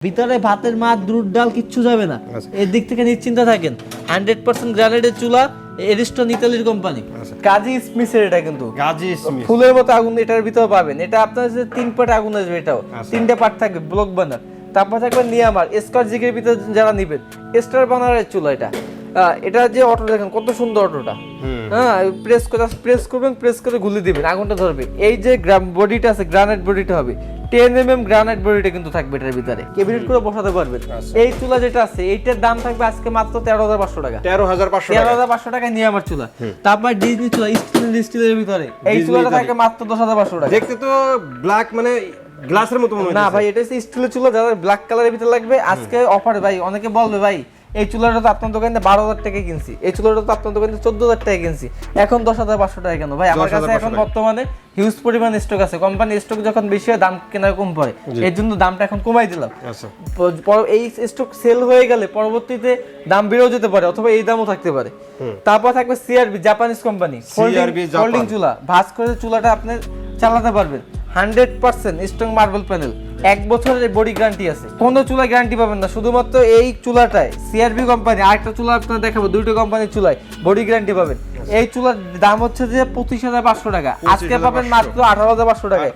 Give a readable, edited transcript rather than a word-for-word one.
ভিতরে ভাতের মাছ দুধ ডাল কিচ্ছু যাবে না। এর দিক থেকে নিশ্চিন্ত থাকেন। 100% গ্রানাইটের চুলা, এরিস্টন ইতালির কোম্পানি। গাজী স্মিথের এটা কিন্তু গাজী স্মিথ ফুলের মতো আগুন এটার ভিতরে পাবেন। এটা আপনার যে 3 পার্ট আগুন আসবে, এটাও 3টা পার্ট থাকবে ব্লক বার্নার। তারপর থাকবে নিয়ামার স্কট জিগের ভিতরে যারা নেবেন স্টার বার্নারের চুলা এটা। এটা যে অটো দেখেন কত সুন্দর অটোটা। হ্যাঁ, প্রেস করবেন, প্রেস করে গুলি দিবেন, আগুনটা ধরবে। এই যে বডিটা আছে গ্রানাইট বডিটা হবে 10 mm গ্রানাইট বডিটা কিন্তু থাকবে এটার ভিতরে, ক্যাবিনেট করে বসাতে পারবেন। এই চুলা যেটা আছে এইটার দাম থাকবে আজকে মাত্র 13,500 টাকা। 13,500 টাকায় নিয়ে আমার চুলা। তারপর ডিজনি চুলা স্টিলের ভিতরে এই চুলাটা থাকবে মাত্র 10,500 টাকা। দেখতে তো ব্ল্যাক মানে গ্লাসের মতো মনে হচ্ছে। না ভাই, এটা হচ্ছে স্টিলের চুলা, যাদের ব্ল্যাক কালারের ভিতরে লাগবে আজকে অফারে ভাই। অনেকে বলবে ভাই এই চুলাটা তো আপনার দোকানে 12,000 টাকা কিনছি, এই চুলাটা তো আপনার দোকানে 14,000 টাকা কিনছি, এখন 10,500 টাকা কেন? ভাই আমার কাছে এখন বর্তমানে হিউজ পরিমাণ স্টক আছে। কোম্পানি স্টক যখন বেশি হয় দাম কেনা কম পড়ে, এর জন্য দামটা এখন কমাই দিলাম। এই স্টক সেল হয়ে গেলে পরবর্তীতে দাম বেড়েও যেতে পারে, অথবা এই দামও থাকতে পারে। তারপর থাকবে সিআরবি, জাপানিজ কোম্পানি, ফোল্ডিং চুলা। ভাঁজ করে চুলাটা আপনি চালাতে পারবেন। 100% স্ট্রং মার্বেল প্যানেল, 1 বছরের বডি গ্যারান্টি আছে। কোনো চুলা গ্যারান্টি পাবেন না, শুধুমাত্র এই চুলাটায় সিআরবি কোম্পানি। আরেকটা চুলা আপনারা দেখাবো, দুটো কোম্পানির চুলায় বডি গ্যারান্টি পাবেন। এই চুলার দাম হচ্ছে যে 25,500 টাকা, আজকে পাবেন মাত্র 18,500 টাকায়।